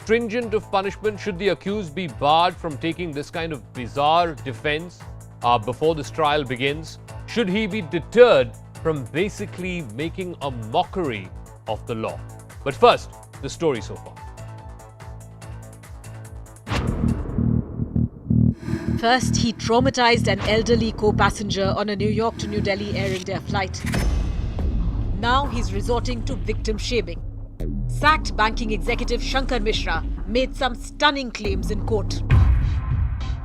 stringent of punishment? Should the accused be barred from taking this kind of bizarre defense before this trial begins? Should he be deterred from basically making a mockery of the law? But first, the story so far. First, he traumatized an elderly co-passenger on a New York to New Delhi Air India flight. Now he's resorting to victim shaming. Sacked banking executive Shankar Mishra made some stunning claims in court.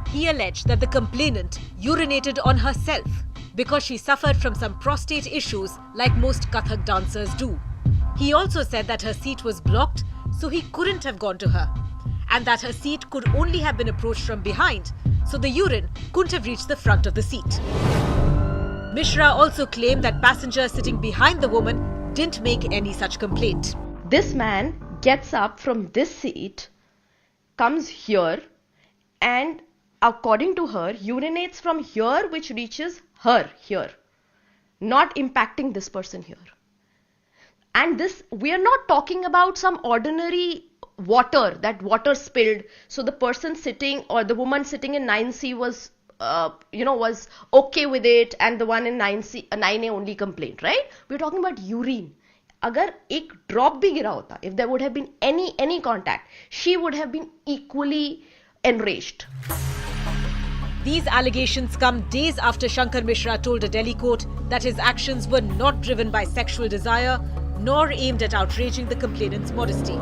He alleged that the complainant urinated on herself because she suffered from some prostate issues like most Kathak dancers do. He also said that her seat was blocked, so he couldn't have gone to her, and that her seat could only have been approached from behind, so the urine couldn't have reached the front of the seat. Mishra also claimed that passengers sitting behind the woman didn't make any such complaint. This man gets up from this seat, comes here, and according to her, urinates from here, which reaches her here, not impacting this person here. And this, we are not talking about some ordinary water, that water spilled, so the person sitting or the woman sitting in 9C was was okay with it, and the one in 9A only complained, right? We're talking about urine. Agar ek drop bhi gira hota, if there would have been any contact, she would have been equally enraged. These allegations come days after Shankar Mishra told a Delhi court that his actions were not driven by sexual desire nor aimed at outraging the complainant's modesty.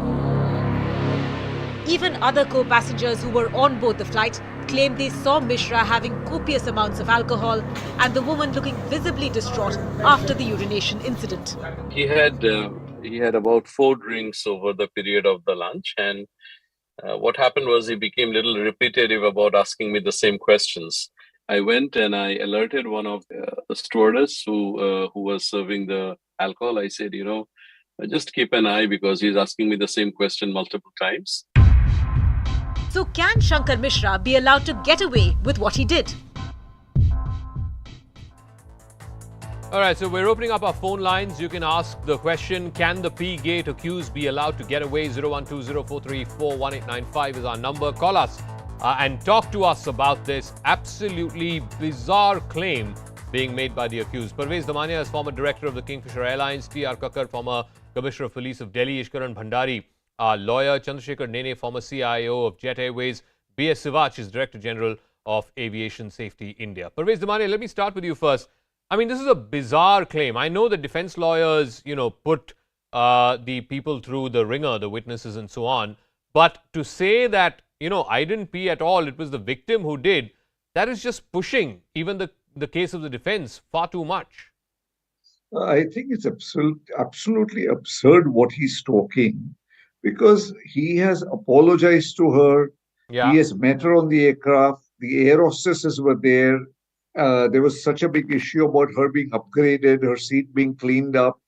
Even other co-passengers who were on board the flight claimed they saw Mishra having copious amounts of alcohol and the woman looking visibly distraught after the urination incident. He had about 4 drinks over the period of the lunch, and what happened was he became a little repetitive about asking me the same questions. I went and I alerted one of the stewardess who was serving the alcohol. I said, just keep an eye because he's asking me the same question multiple times. So can Shankar Mishra be allowed to get away with what he did? All right, so we're opening up our phone lines. You can ask the question, can the P-Gate accused be allowed to get away? 01204341895 is our number. Call us and talk to us about this absolutely bizarre claim being made by the accused. Parvez Damania is former director of the Kingfisher Airlines, T.R. Kakkar, former Commissioner of Police of Delhi, Ishkaran Bhandari, lawyer, Chandrasekhar Nene, former CIO of Jet Airways, B.S. Sivach is Director General of Aviation Safety India. Parvez Damania, let me start with you first. I mean, this is a bizarre claim. I know that defense lawyers, put the people through the ringer, the witnesses and so on. But to say that, I didn't pee at all, it was the victim who did, that is just pushing even the case of the defense far too much. I think it's absolutely absurd what he's talking, because he has apologized to her. Yeah. He has met her on the aircraft. The air hostesses were there. There was such a big issue about her being upgraded, her seat being cleaned up,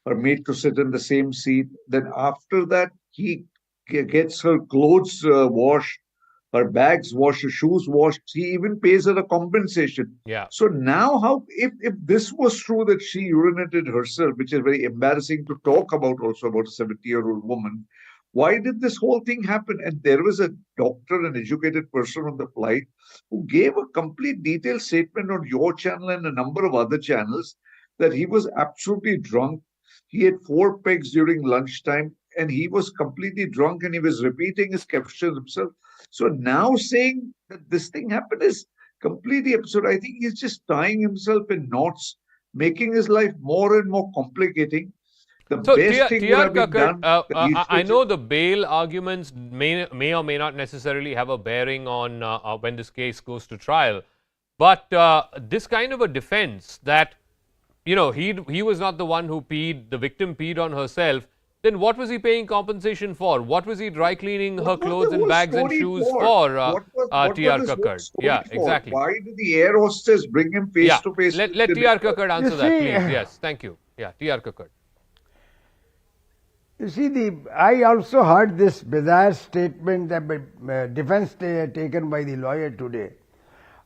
her made to sit in the same seat. Then after that, he gets her clothes washed, her bags washed, her shoes washed. He even pays her a compensation. Yeah. So now, if this was true that she urinated herself, which is very embarrassing to talk about also about a 70-year-old woman, why did this whole thing happen? And there was a doctor, an educated person on the flight who gave a complete detailed statement on your channel and a number of other channels that he was absolutely drunk. He had 4 pegs during lunchtime and he was completely drunk and he was repeating his questions himself. So now saying that this thing happened is completely absurd. I think he's just tying himself in knots, making his life more and more complicating. So, T.R. Kakkar, I know the bail arguments may or may not necessarily have a bearing on when this case goes to trial. But this kind of a defense that, he was not the one who peed, the victim peed on herself, then what was he paying compensation for? What was he dry cleaning her clothes and bags and shoes for, T.R. Kakkar? Yeah, exactly. Why did the air hostess bring him face to face? Let T.R. Kakkar answer that, please. Yes, thank you. Yeah, T.R. Kakkar. You see, I also heard this bizarre statement, that defense taken by the lawyer today.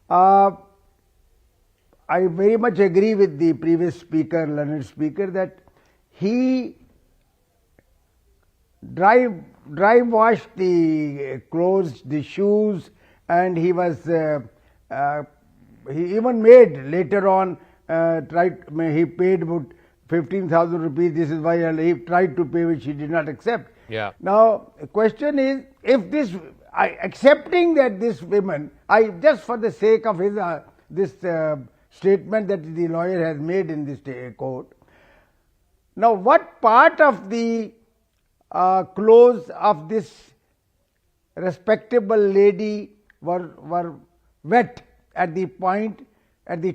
I very much agree with the previous speaker, learned speaker, that he dry washed the clothes, the shoes, and he was he even made later on he paid about 15,000 rupees. This is why he tried to pay, which he did not accept. Yeah. Now, the question is, if this, accepting that this women, just for the sake of his this statement that the lawyer has made in this court. Now, what part of the clothes of this respectable lady were wet at the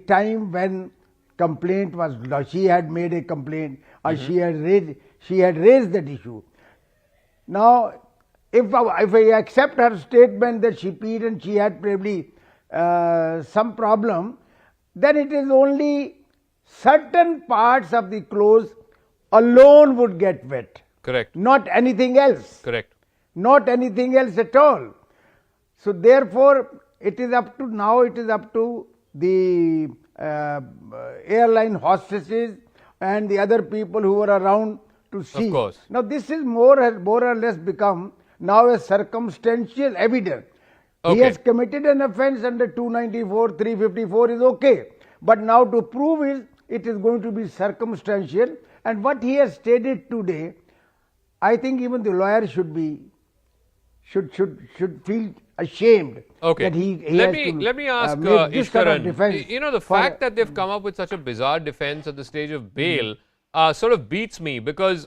time when complaint was, she had made a complaint, or she had raised that issue. Now, if I accept her statement that she peed and she had probably some problem, then it is only certain parts of the clothes alone would get wet. Correct. Not anything else. Correct. Not anything else at all. So therefore, it is up to the airline hostesses and the other people who were around to see. Of course. Now this is more or less become now a circumstantial evidence. Okay. He has committed an offence under 294, 354 is okay. But now to prove it is going to be circumstantial, and what he has stated today, I think even the lawyer should feel ashamed. Okay. That he let me ask make this kind of Ishwaran, defense. you know, the fact that they've come up with such a bizarre defense at the stage of bail sort of beats me, because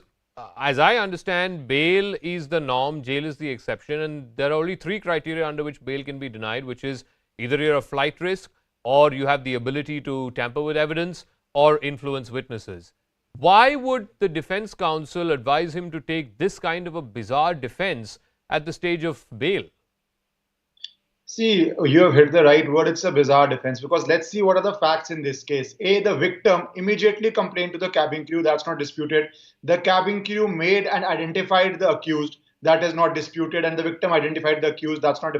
as I understand, bail is the norm, jail is the exception, and there are only three criteria under which bail can be denied, which is either you're a flight risk, or you have the ability to tamper with evidence, or influence witnesses. Why would the defense counsel advise him to take this kind of a bizarre defense at the stage of bail? See, you have hit the right word. It's a bizarre defense, because let's see what are the facts in this case. A, the victim immediately complained to the cabin crew. That's not disputed. The cabin crew made and identified the accused. That is not disputed. And the victim identified the accused. That's not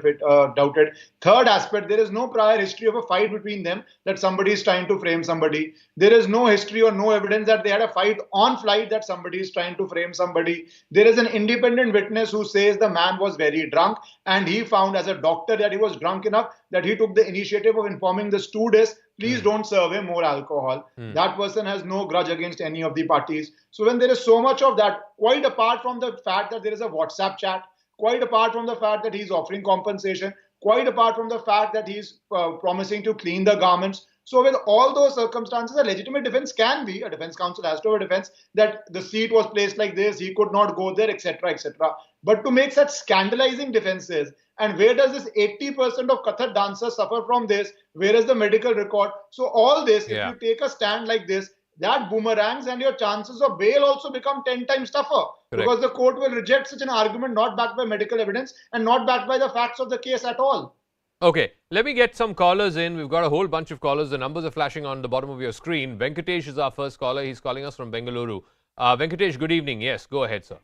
doubted. Third aspect, there is no prior history of a fight between them, that somebody is trying to frame somebody. There is no history or no evidence that they had a fight on flight, that somebody is trying to frame somebody. There is an independent witness who says the man was very drunk, and he found as a doctor that he was drunk enough that he took the initiative of informing the stewardess, please don't serve him more alcohol. That person has no grudge against any of the parties. So when there is so much of that, quite apart from the fact that there is a WhatsApp chat, quite apart from the fact that he's offering compensation, quite apart from the fact that he's promising to clean the garments. So with all those circumstances, a legitimate defense can be, a defense counsel has to have a defense, that the seat was placed like this, he could not go there, etc., etc. But to make such scandalizing defenses, and where does this 80% of Kathak dancers suffer from this? Where is the medical record? So all this, if you take a stand like this, that boomerangs, and your chances of bail also become 10 times tougher. Correct. Because the court will reject such an argument not backed by medical evidence and not backed by the facts of the case at all. Okay, let me get some callers in. We've got a whole bunch of callers. The numbers are flashing on the bottom of your screen. Venkatesh is our first caller. He's calling us from Bengaluru. Venkatesh, good evening. Yes, go ahead, sir.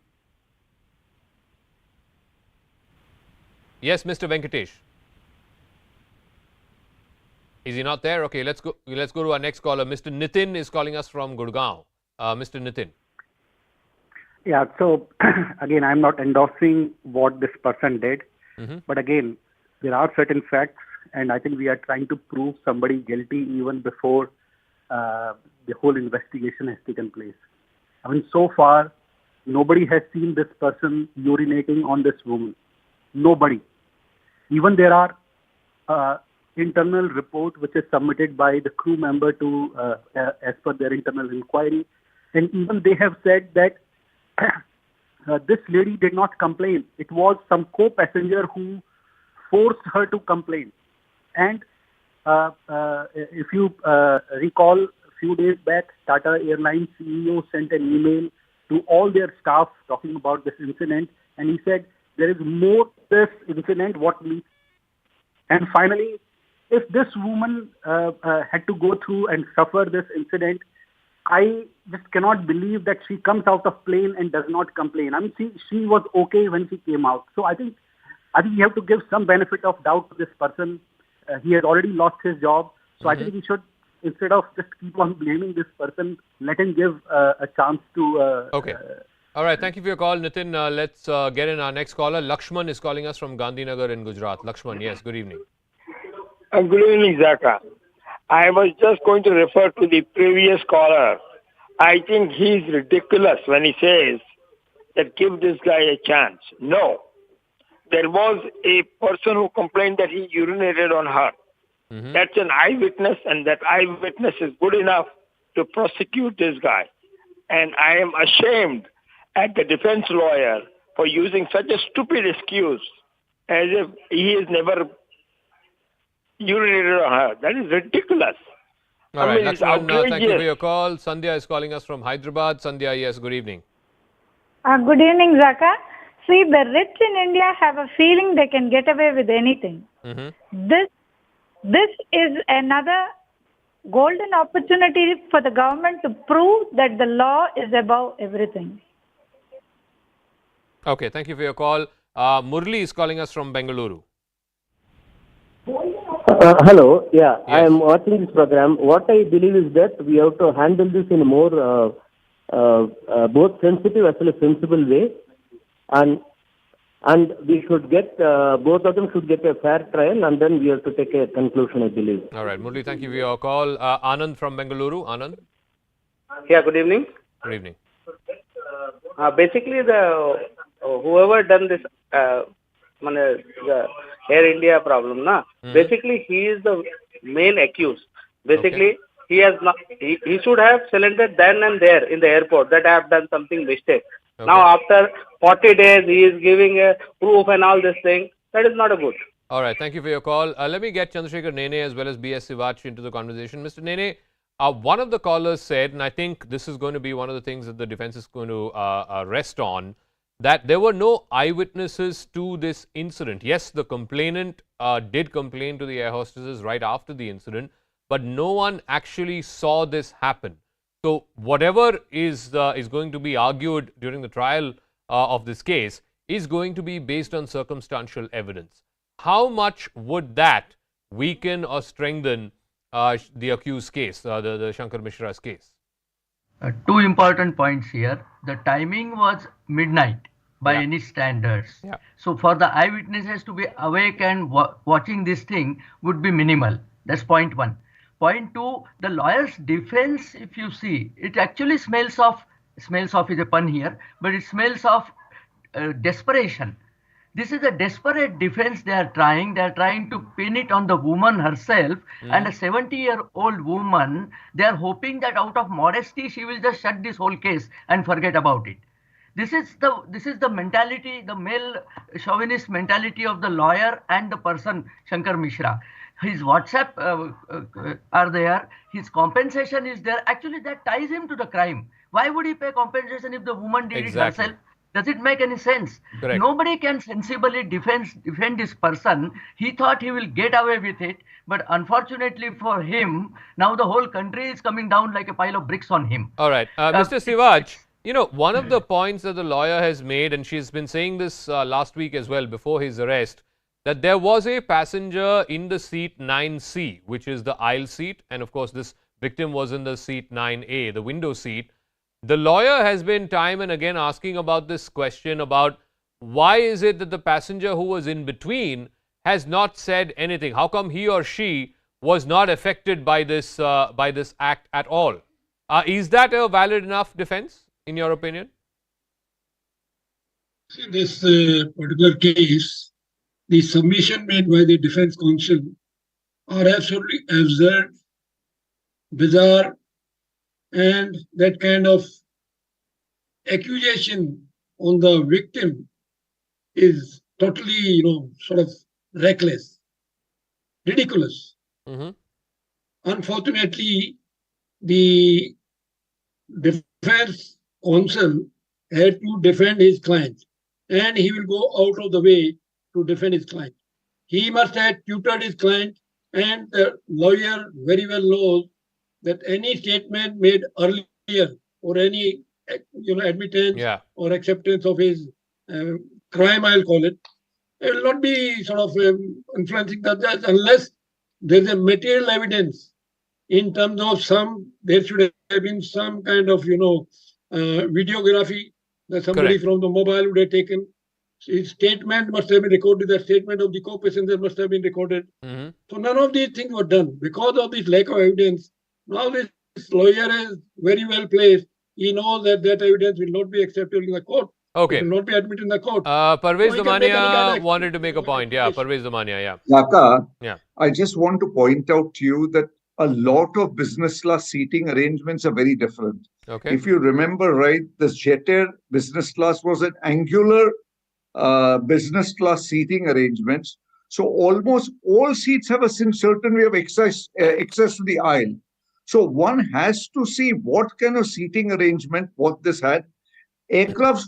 Yes, Mr. Venkatesh. Is he not there? Okay, let's go to our next caller. Mr. Nitin is calling us from Gurgaon. Mr. Nitin. Yeah, so again, I'm not endorsing what this person did. But again, there are certain facts, and I think we are trying to prove somebody guilty even before the whole investigation has taken place. I mean, so far, nobody has seen this person urinating on this woman. Nobody. Even there are internal report which is submitted by the crew member to as per their internal inquiry, and even they have said that this lady did not complain. It was some co-passenger who forced her to complain. And if you recall, a few days back, Tata Airlines CEO sent an email to all their staff talking about this incident, and he said there is more to this incident what needs. And finally, if this woman had to go through and suffer this incident, I just cannot believe that she comes out of plane and does not complain. I mean, she was okay when she came out. So I think you have to give some benefit of doubt to this person. He has already lost his job. So I think we should, instead of just keep on blaming this person, let him give a chance to All right, thank you for your call, Nitin. Let's get in our next caller. Lakshman is calling us from Gandhinagar in Gujarat. Lakshman, yes, good evening. Good evening, Zaka. I was just going to refer to the previous caller. I think he's ridiculous when he says that give this guy a chance. No. There was a person who complained that he urinated on her. That's an eyewitness, and that eyewitness is good enough to prosecute this guy. And I am ashamed at the defense lawyer for using such a stupid excuse as if he has never urinated on her. That is ridiculous. All right, it's Lakshman, thank you for outrageous. your call. Sandhya is calling us from Hyderabad. Sandhya, yes, good evening. Good evening, Zaka. See, the rich in India have a feeling they can get away with anything. This is another golden opportunity for the government to prove that the law is above everything. Okay, thank you for your call. Murli is calling us from Bengaluru. Hello, yeah, Yes. I am watching this program. What I believe is that we have to handle this in a more both sensitive as well as sensible way, and we should get both of them should get a fair trial, and then we have to take a conclusion, I believe. All right, Murli, thank you for your call. Anand from Bengaluru. Anand, Yeah, good evening. good evening. Basically, the whoever done this, the Air India problem, basically he is the main accused. Basically, he has not. He should have surrendered then and there in the airport that I have done something mistake. Now after 40 days, he is giving a proof and all this thing. That is not a good. All right, thank you for your call. Let me get Chandrasekhar Nene as well as B.S. Sivach into the conversation. Mr. Nene, one of the callers said, and I think this is going to be one of the things that the defense is going to rest on, that there were no eyewitnesses to this incident. Yes, the complainant did complain to the air hostesses right after the incident, but no one actually saw this happen. So whatever is going to be argued during the trial of this case is going to be based on circumstantial evidence. How much would that weaken or strengthen the accused case, the Shankar Mishra's case? Two important points here. The timing was midnight by any standards. So for the eyewitnesses to be awake and watching this thing would be minimal. That's point one. Point two, the lawyer's defense, if you see, it actually smells of is a pun here, but it smells of desperation. This is a desperate defense they are trying. They are trying to pin it on the woman herself, and a 70-year-old woman. They are hoping that out of modesty, she will just shut this whole case and forget about it. This is the mentality, the male chauvinist mentality of the lawyer and the person, Shankar Mishra. His WhatsApp are there. His compensation is there. Actually, that ties him to the crime. Why would he pay compensation if the woman did it herself? Does it make any sense? Correct. Nobody can sensibly defend this person. He thought he will get away with it, but unfortunately for him, now the whole country is coming down like a pile of bricks on him. All right. Mr. Sivach, you know, one of the points that the lawyer has made, and she's been saying this last week as well before his arrest, that there was a passenger in the seat 9C, which is the aisle seat, and of course this victim was in the seat 9A, the window seat. The lawyer has been time and again asking about this question about why is it that the passenger who was in between has not said anything? How come he or she was not affected by this act at all? Is that a valid enough defense, in your opinion? In this particular case, the submission made by the defense counsel are absolutely absurd, bizarre, and that kind of accusation on the victim is totally, sort of reckless, ridiculous. Unfortunately, the defense counsel had to defend his client, and he will go out of the way to defend his client. He must have tutored his client, and the lawyer very well knows that any statement made earlier or any admittance or acceptance of his crime, I'll call it, it will not be sort of influencing the judge unless there's a material evidence in terms of there should have been some kind of videography that somebody from the mobile would have taken. His statement must have been recorded. The statement of the co-passenger must have been recorded. So none of these things were done because of this lack of evidence. Now this lawyer is very well placed. He knows that that evidence will not be accepted in the court. Okay. It will not be admitted in the court. Parvez So he can make any kind Damania of wanted to make a point. Yeah, Parvez Damania, yeah. Zaka, Yeah. I just want to point out to you that a lot of business class seating arrangements are very different. Okay. If you remember right, the Jeter business class was an angular business class seating arrangements. So almost all seats have a certain way of access to the aisle. So one has to see what kind of seating arrangement, what this had. Aircrafts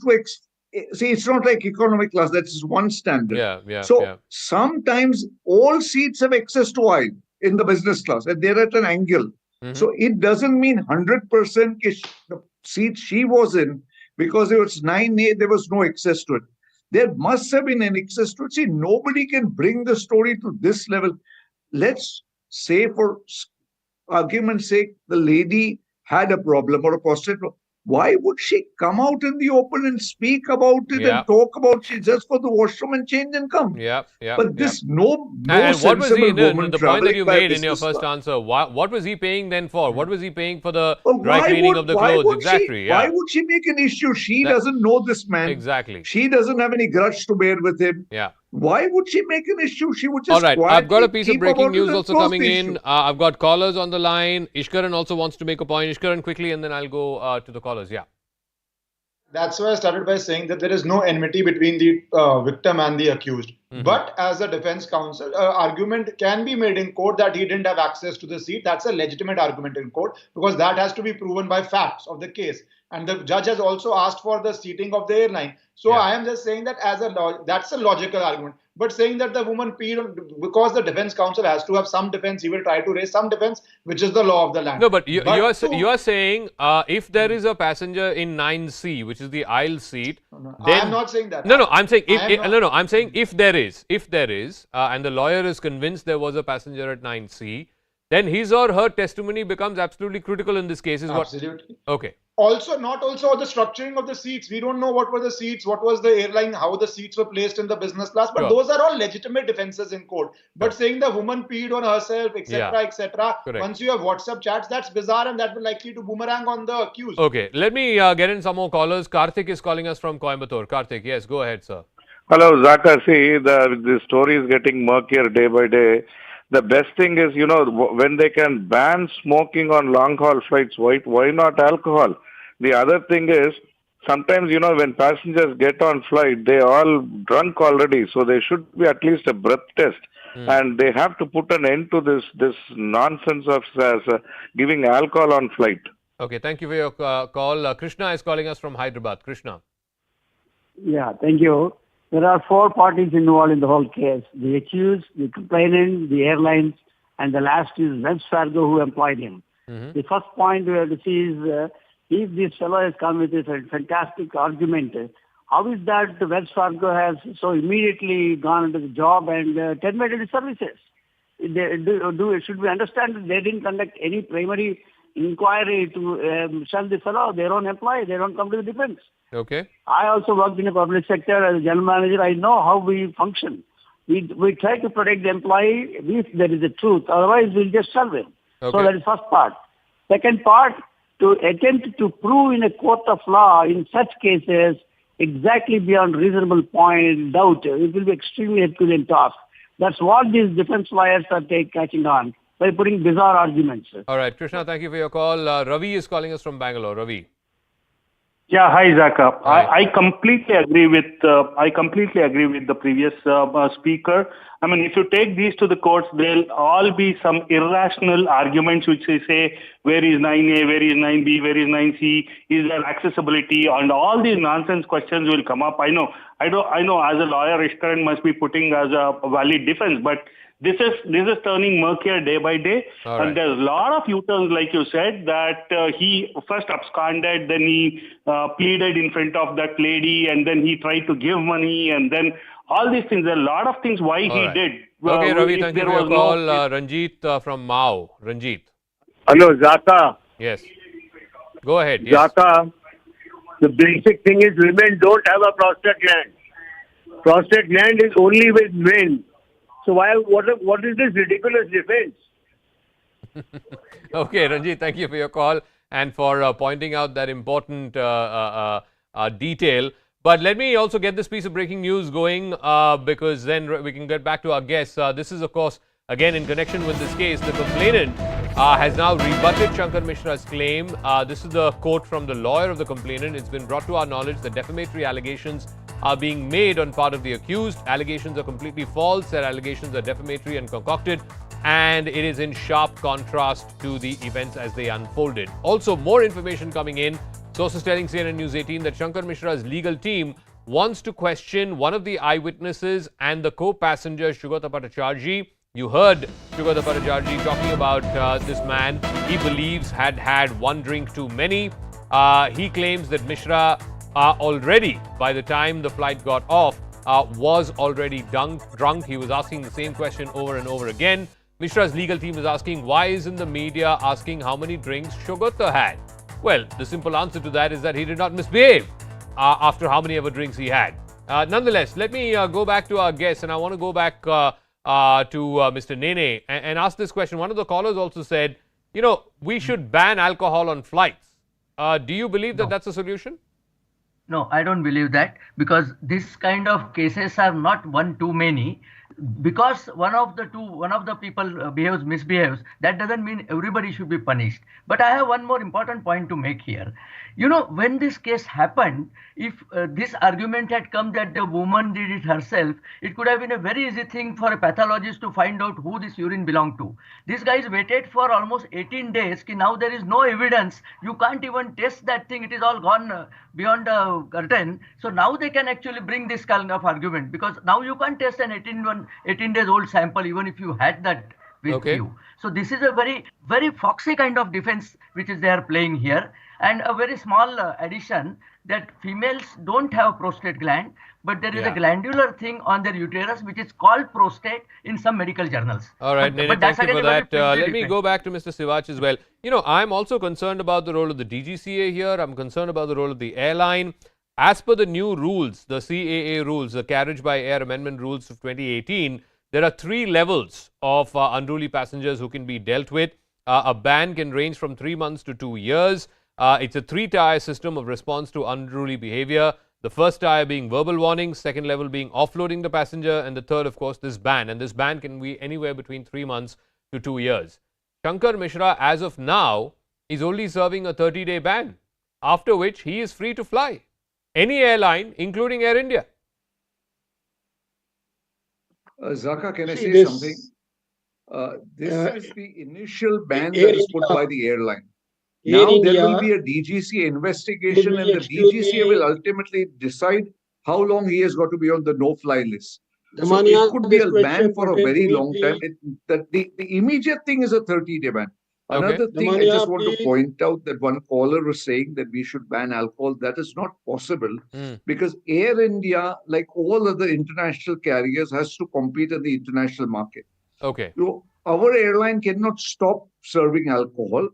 see, it's not like economic class, that's one standard. So sometimes all seats have access to aisle in the business class and they're at an angle. So it doesn't mean 100% the seat she was in, because it was 9A, there was no access to it. There must have been an access to it. See, nobody can bring the story to this level. Let's say, for argument's sake, the lady had a problem or a prostate problem. Why would she come out in the open and speak about it and talk about it just for the washroom and change and come? But this no and what was he, woman the point that you made in your first class. answer, what was he paying then for? What was he paying for the dry cleaning of the clothes? Exactly. Why would she make an issue? She doesn't know this man. Exactly. She doesn't have any grudge to bear with him. Yeah. Why would she make an issue? She would just All right, I've got a piece of breaking news also coming in. I've got callers on the line. Ishkaran also wants to make a point. Ishkaran, quickly, and then I'll go to the callers. Yeah. That's why I started by saying that there is no enmity between the victim and the accused. But as a defense counsel, argument can be made in court that he didn't have access to the seat. That's a legitimate argument in court because that has to be proven by facts of the case. And the judge has also asked for the seating of the airline. So I am just saying that that's a logical argument. But saying that the woman peed, because the defense counsel has to have some defense, he will try to raise some defense, which is the law of the land. No, but you are saying if there is a passenger in 9C, which is the aisle seat, then I am not saying that. No, I'm saying I'm saying if there is, and the lawyer is convinced there was a passenger at 9C, then his or her testimony becomes absolutely critical in this case. Absolutely. Okay. Also, not also the structuring of the seats. We don't know what were the seats, what was the airline, how the seats were placed in the business class. But those are all legitimate defenses in court. But saying the woman peed on herself, etc., etc. Once you have WhatsApp chats, that's bizarre and that will likely to boomerang on the accused. Okay, let me get in some more callers. Karthik is calling us from Coimbatore. Karthik, yes, go ahead, sir. Hello, Zaka. See, the story is getting murkier day by day. The best thing is, when they can ban smoking on long-haul flights, why not alcohol? The other thing is, sometimes, when passengers get on flight, they are all drunk already. So there should be at least a breath test. And they have to put an end to this nonsense of giving alcohol on flight. Okay, thank you for your call. Krishna is calling us from Hyderabad. Krishna. Yeah, thank you. There are 4 parties involved in the whole case. The accused, the complainant, the airlines, and the last is Wells Fargo who employed him. The first point we have to see is if this fellow has come with a fantastic argument, how is that Wells Fargo has so immediately gone into the job and terminated the services? Should we understand that they didn't conduct any primary inquiry to shun the fellow, their own employee, they don't come to the defense? Okay. I also worked in the public sector as a general manager. I know how we function. We try to protect the employee if there is a truth. Otherwise, we'll just serve him. Okay. So that is first part. Second part, to attempt to prove in a court of law in such cases exactly beyond reasonable doubt, it will be extremely Herculean task. That's what these defense lawyers are catching on by putting bizarre arguments. All right, Krishna, thank you for your call. Ravi is calling us from Bangalore. Ravi. Yeah, hi Zaka. Hi. I completely agree with the previous speaker. I mean, if you take these to the courts, there'll all be some irrational arguments which they say, where is 9A, where is 9B, where is 9C, is there accessibility, and all these nonsense questions will come up. I know as a lawyer, Ishkaran must be putting as a valid defense, but this is turning murkier day by day. Right. And there's a lot of U-turns, like you said, that he first absconded, then he pleaded in front of that lady, and then he tried to give money, and then all these things. There are a lot of things why he did. Okay, Ravi, thank you for your call. Ranjit from Mao. Ranjit. Hello, Zaka. Yes. Go ahead. Yes. Zaka, The basic thing is women don't have a prostate gland. Prostate gland is only with men. So what is this ridiculous defense? Okay, Ranjit, thank you for your call and for pointing out that important detail. But let me also get this piece of breaking news going because then we can get back to our guests. This is, of course, again in connection with this case. The complainant has now rebutted Shankar Mishra's claim. This is the quote from the lawyer of the complainant. It's been brought to our knowledge that defamatory allegations are being made on part of the accused. Allegations are completely false. Their allegations are defamatory and concocted, and it is in sharp contrast to the events as they unfolded. Also, more information coming in. Sources telling CNN News 18 that Shankar Mishra's legal team wants to question one of the eyewitnesses and the co-passenger, Sugata Bhattacharjee. You heard Sugata Bhattacharjee talking about this man he believes had one drink too many. He claims that Mishra already, by the time the flight got off, was already drunk. He was asking the same question over and over again. Mishra's legal team is asking, why isn't the media asking how many drinks Sugata had? Well, the simple answer to that is that he did not misbehave after how many ever drinks he had. Nonetheless, let me go back to our guests, and I want to go back to Mr. Nene and ask this question. One of the callers also said, you know, we should ban alcohol on flights. Do you believe that that's a solution? No, I don't believe that, because this kind of cases are not one too many. Because one of the people misbehaves, that doesn't mean everybody should be punished. But I have one more important point to make here. You know, when this case happened, if this argument had come that the woman did it herself, it could have been a very easy thing for a pathologist to find out who this urine belonged to. These guys waited for almost 18 days. Now there is no evidence. You can't even test that thing. It is all gone beyond the curtain. So now they can actually bring this kind of argument, because now you can't test an 18 days old sample even if you had that with you. So this is a very, very foxy kind of defense which is they are playing here. And a very small addition, that females don't have prostate gland, but there is a glandular thing on their uterus which is called prostate in some medical journals. All right, Nene, thank you for that. Let me go back to Mr. Sivach as well. You know, I'm also concerned about the role of the DGCA here. I'm concerned about the role of the airline. As per the new rules, the CAA rules, the Carriage by Air Amendment Rules of 2018, there are 3 levels of unruly passengers who can be dealt with. A ban can range from 3 months to 2 years. It's a 3-tier system of response to unruly behavior. The first tier being verbal warnings, second level being offloading the passenger, and the third, of course, this ban. And this ban can be anywhere between 3 months to 2 years. Shankar Mishra, as of now, is only serving a 30-day ban, after which he is free to fly any airline, including Air India. Zaka, can I say something? This is the initial ban that is put by the airline. Now there will be a DGCA investigation, and the DGCA will ultimately decide how long he has got to be on the no-fly list. So it could be a ban for a very long time. The immediate thing is a 30-day ban. Another thing I just want to point out, that one caller was saying that we should ban alcohol. That is not possible because Air India, like all other international carriers, has to compete in the international market. Okay. So our airline cannot stop serving alcohol,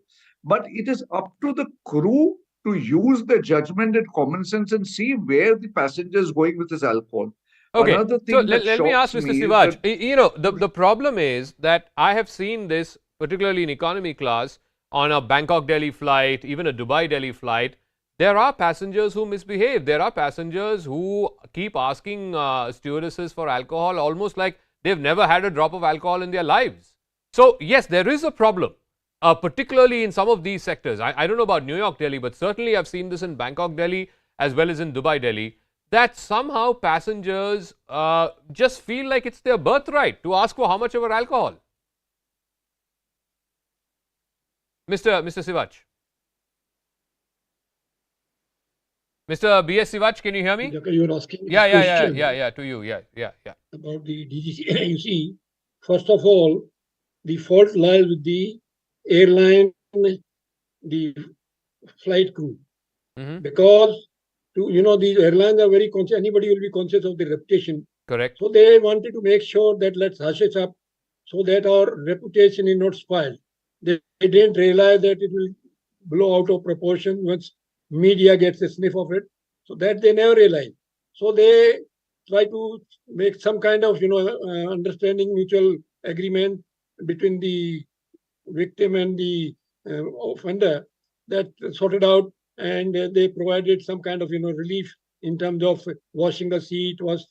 but it is up to the crew to use their judgment and common sense and see where the passenger is going with his alcohol. Okay, Another thing so let me ask Mr. Sivach. You know, the problem is that I have seen this, particularly in economy class, on a Bangkok-Delhi flight, even a Dubai-Delhi flight. There are passengers who misbehave. There are passengers who keep asking stewardesses for alcohol, almost like they've never had a drop of alcohol in their lives. So, yes, there is a problem. Particularly in some of these sectors. I don't know about New York, Delhi, but certainly I've seen this in Bangkok, Delhi, as well as in Dubai, Delhi, that somehow passengers just feel like it's their birthright to ask for how much ever alcohol. Mr. Sivach. Mr. B.S. Sivach, can you hear me? You were asking yeah, to you, yeah. About the DGCA, you see, first of all, the fault lies with the airline, the flight crew, because these airlines are very conscious. Anybody will be conscious of the reputation. Correct. So they wanted to make sure that let's hush it up so that our reputation is not spoiled. They didn't realize that it will blow out of proportion once media gets a sniff of it. So that they never realize. So they try to make some kind of understanding, mutual agreement between the victim and the offender that sorted out, and they provided some kind of relief in terms of washing the seat, was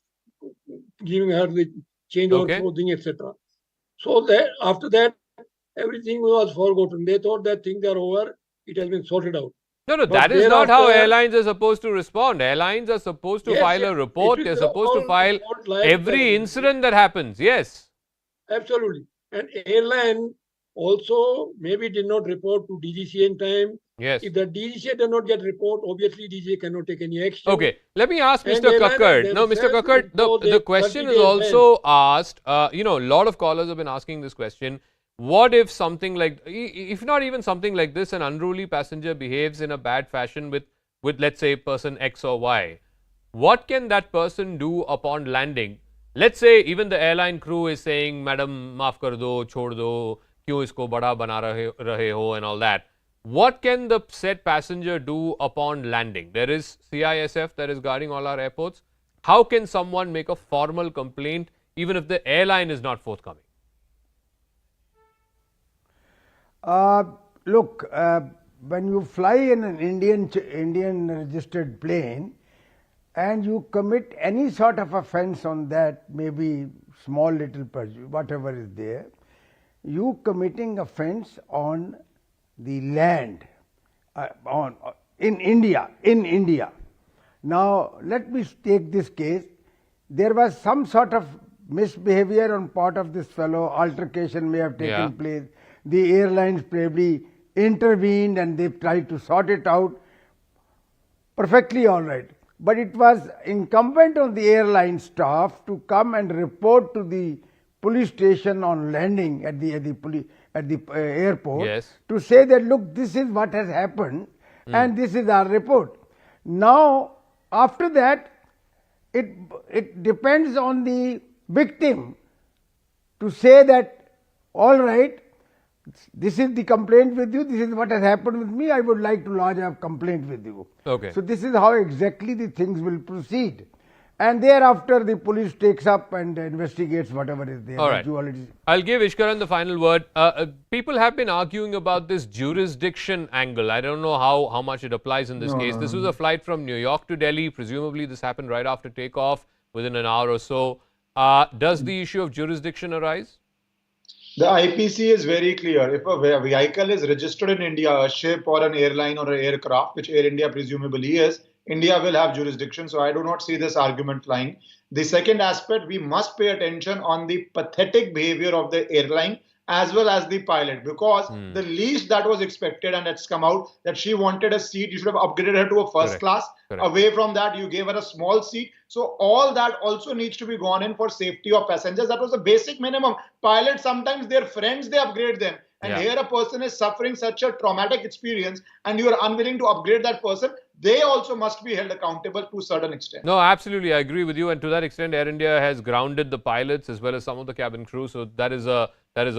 giving her the change over clothing, etc. So that after that, everything was forgotten. They thought that things are over, it has been sorted out. No, that is not how airlines are supposed to respond. Airlines are supposed to file a report. They're supposed to file every incident that happens. Yes. Absolutely. And airline also maybe did not report to DGCA in time. Yes. If the DGCA does not get report, obviously DGCA cannot take any action. Okay. Let me ask Mr. Kakkad. No, Mr. Kakkad, the question is also asked, a lot of callers have been asking this question. What if something like, if not even something like this, an unruly passenger behaves in a bad fashion with let's say, person X or Y? What can that person do upon landing? Let's say even the airline crew is saying, Madam, maaf kar do, chhod do, kyun isko bada bana rahe ho, and all that. What can the said passenger do upon landing? There is CISF that is guarding all our airports. How can someone make a formal complaint even if the airline is not forthcoming? Look, when you fly in an Indian registered plane and you commit any sort of offense on that, maybe small little perjury, whatever is there, you committing offense on the land in India. Now let me take this case. There was some sort of misbehavior on part of this fellow. Altercation may have taken place. The airlines probably intervened and they tried to sort it out. Perfectly all right. But it was incumbent on the airline staff to come and report to the police station on landing at the airport to say that, look, this is what has happened and this is our report. Now, after that, it depends on the victim to say that, all right, this is the complaint with you, this is what has happened with me, I would like to lodge a complaint with you. Okay. So this is how exactly the things will proceed. And thereafter the police takes up and investigates whatever is there. All right. I'll give Ishkaran the final word. People have been arguing about this jurisdiction angle. I don't know how much it applies in this case. This was a flight from New York to Delhi. Presumably this happened right after takeoff, within an hour or so. Does the issue of jurisdiction arise? The IPC is very clear. If a vehicle is registered in India, a ship or an airline or an aircraft, which Air India presumably is, India will have jurisdiction. So I do not see this argument flying. The second aspect, we must pay attention on the pathetic behavior of the airline as well as the pilot, because the least that was expected, and it's come out that she wanted a seat, you should have upgraded her to a first class. Away from that, you gave her a small seat. So all that also needs to be gone in for safety of passengers. That was a basic minimum. Pilots, sometimes their friends, they upgrade them. And here a person is suffering such a traumatic experience and you are unwilling to upgrade that person. They also must be held accountable to a certain extent. No, absolutely. I agree with you. And to that extent, Air India has grounded the pilots as well as some of the cabin crew. So that is a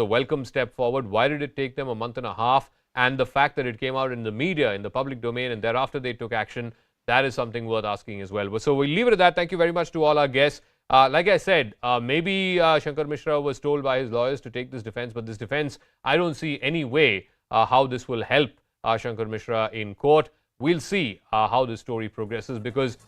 welcome step forward. Why did it take them a month and a half? And the fact that it came out in the media, in the public domain, and thereafter they took action, that is something worth asking as well. So we'll leave it at that. Thank you very much to all our guests. Like I said, maybe Shankar Mishra was told by his lawyers to take this defense, but this defense, I don't see any way how this will help Shankar Mishra in court. We'll see how this story progresses, because,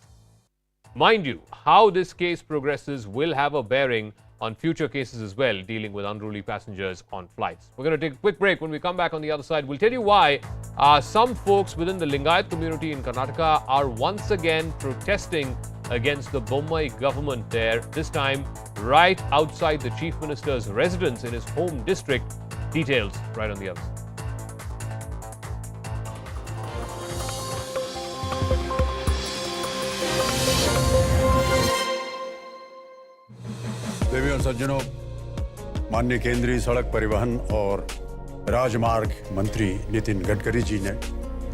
mind you, how this case progresses will have a bearing on future cases as well, dealing with unruly passengers on flights. We're going to take a quick break. When we come back on the other side, we'll tell you why some folks within the Lingayat community in Karnataka are once again protesting against the Bommai government there, this time right outside the Chief Minister's residence in his home district. Details right on the other side. देवी और सज्जनों, माननीय केंद्रीय सड़क परिवहन और राजमार्ग मंत्री नितिन गडकरी जी ने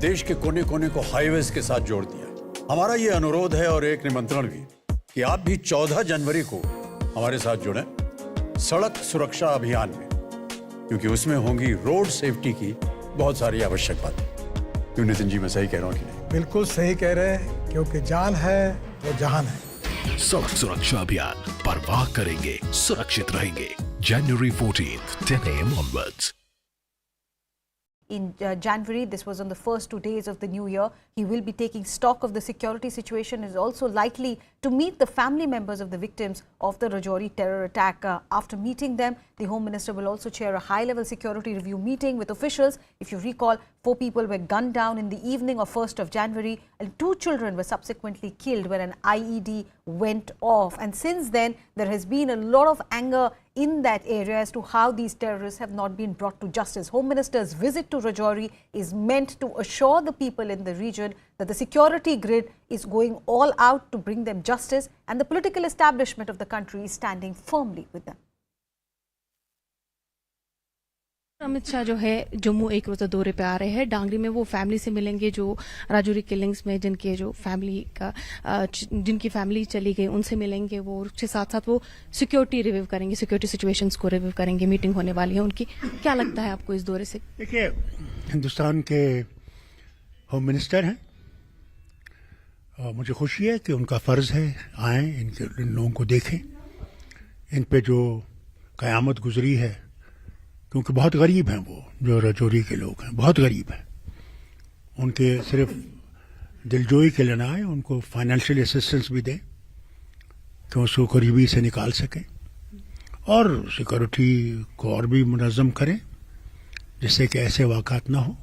देश के कोने-कोने को हाईवेज के साथ जोड़ दिया। हमारा ये अनुरोध है और एक निमंत्रण भी कि आप भी 14 जनवरी को हमारे साथ जुड़ें सड़क सुरक्षा अभियान में, क्योंकि उसमें होंगी रोड सेफ्टी की बहुत सारी आवश्यक बातें। क्यों नितिन जी, मैं सही कह रहा हूँ कि नहीं? बिल्कुल सही कह रहे हैं, क्योंकि जान है वो जहान है। सड़क सुरक्षा अभियान, परवाह करेंगे, सुरक्षित रहेंगे। January 14th, 10 a.m. onwards. In January, this was on the first 2 days of the new year. He will be taking stock of the security situation. Is also likely to meet the family members of the victims of the Rajouri terror attack. After meeting them, the Home Minister will also chair a high-level security review meeting with officials. If you recall, 4 people were gunned down in the evening of 1st of January and 2 children were subsequently killed when an IED went off. And since then, there has been a lot of anger in that area as to how these terrorists have not been brought to justice. Home Minister's visit to Rajouri is meant to assure the people in the region that the security grid is going all out to bring them justice, and the political establishment of the country is standing firmly with them. Amit Shah जो है जम्मू एक रोजा दौरे पे आ रहे हैं। डांगरी में वो फैमिली से मिलेंगे जो राजौरी किलिंग्स में जिनके जो फैमिली का जिनकी फैमिली चली गई उनसे मिलेंगे। वो उसके साथ साथ वो सिक्योरिटी रिव्यू करेंगे, सिक्योरिटी सिचुएशंस को रिव्यू करेंगे। मीटिंग होने वाली है उनकी। क्या लगता है आपको इस दौरे से? देखिए, हिंदुस्तान के होम मिनिस्टर हैं, मुझे खुशी है कि उनका फर्ज है आए इन लोगों को देखें, इन पे जो कयामत गुजरी है, क्योंकि बहुत गरीब हैं वो जो राजौरी के लोग हैं, बहुत गरीब हैं। उनके सिर्फ दिलजोई के लिए ना आए, उनको फाइनेंशियल असिस्टेंस भी दें कि उसको गरीबी से निकाल सकें और सिक्योरिटी को और भी मुनज़्ज़म करें जिससे कि ऐसे वाक़ात ना हो।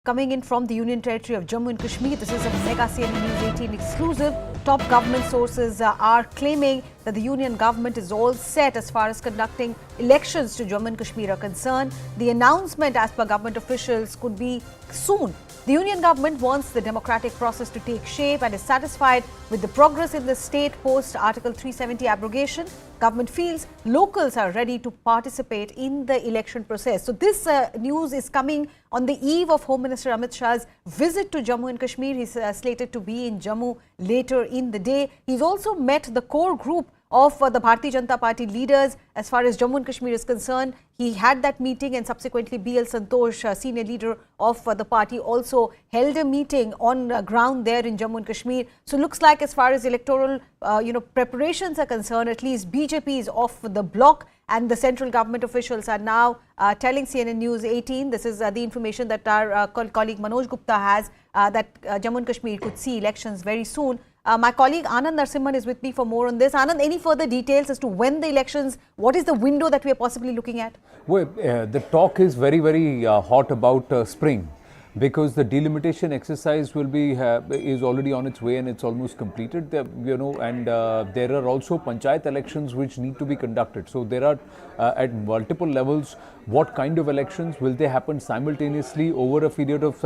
Coming in from the Union Territory of Jammu and Kashmir, this is a mega CNN News 18 exclusive. Top government sources are claiming that the Union government is all set as far as conducting elections to Jammu and Kashmir are concerned. The announcement, as per government officials, could be soon. The Union government wants the democratic process to take shape and is satisfied with the progress in the state post Article 370 abrogation. Government feels locals are ready to participate in the election process. So this news is coming on the eve of Home Minister Amit Shah's visit to Jammu and Kashmir. He's slated to be in Jammu later in the day. He's also met the core group of the Bharatiya Janata Party leaders as far as Jammu and Kashmir is concerned. He had that meeting, and subsequently BL Santosh, senior leader of the party, also held a meeting on ground there in Jammu and Kashmir. So looks like as far as electoral preparations are concerned, at least BJP is off the block, and the central government officials are now telling CNN News 18, this is the information that our colleague Manoj Gupta has, that Jammu and Kashmir could see elections very soon. My colleague Anand Narsimhan is with me for more on this. Anand, any further details as to when the elections, what is the window that we are possibly looking at? Well, the talk is very, very hot about spring, because the delimitation exercise will be is already on its way and it's almost completed. And there are also panchayat elections which need to be conducted. So there are at multiple levels. What kind of elections will they happen simultaneously over a period of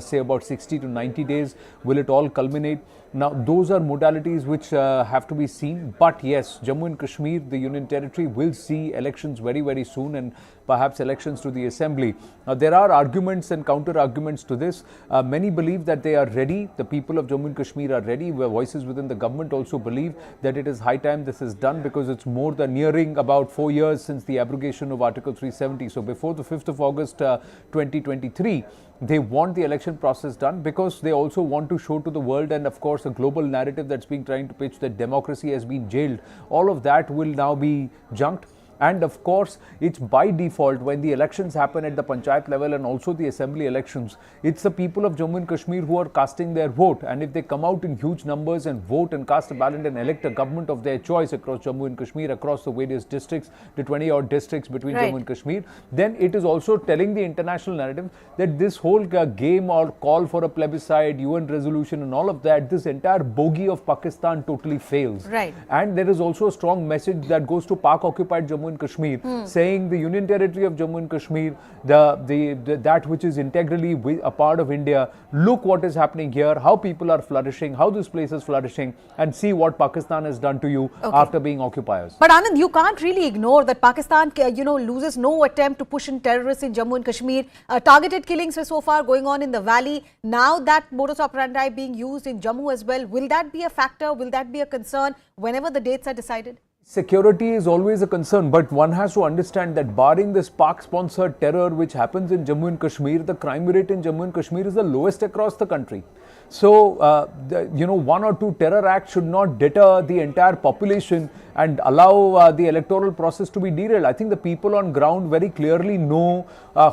say about 60 to 90 days? Will it all culminate? Now, those are modalities which have to be seen. But yes, Jammu and Kashmir, the Union Territory, will see elections very, very soon, and perhaps elections to the Assembly. Now, there are arguments and counter-arguments to this. Many believe that they are ready. The people of Jammu and Kashmir are ready. Voices within the government also believe that it is high time this is done, because it's more than nearing about 4 years since the abrogation of Article 370. So before the 5th of August 2023, they want the election process done, because they also want to show to the world, and of course a global narrative that's being trying to pitch, that democracy has been jailed. All of that will now be junked. And of course, it's by default when the elections happen at the panchayat level and also the assembly elections, it's the people of Jammu and Kashmir who are casting their vote. And if they come out in huge numbers and vote and cast a ballot and elect a government of their choice across Jammu and Kashmir, across the various districts, the 20-odd districts between Jammu and Kashmir, then it is also telling the international narrative that this whole game or call for a plebiscite, UN resolution and all of that, this entire bogey of Pakistan totally fails. Right. And there is also a strong message that goes to Pak-occupied Jammu and Kashmir, saying the Union Territory of Jammu and Kashmir, that which is integrally a part of India, look what is happening here, how people are flourishing, how this place is flourishing, and see what Pakistan has done to you after being occupiers. But Anand, you can't really ignore that Pakistan, loses no attempt to push in terrorists in Jammu and Kashmir. Targeted killings were so far going on in the valley. Now that modus operandi being used in Jammu as well, will that be a factor? Will that be a concern whenever the dates are decided? Security is always a concern, but one has to understand that barring this Pak-sponsored terror which happens in Jammu and Kashmir, the crime rate in Jammu and Kashmir is the lowest across the country. So, one or two terror acts should not deter the entire population and allow the electoral process to be derailed. I think the people on ground very clearly know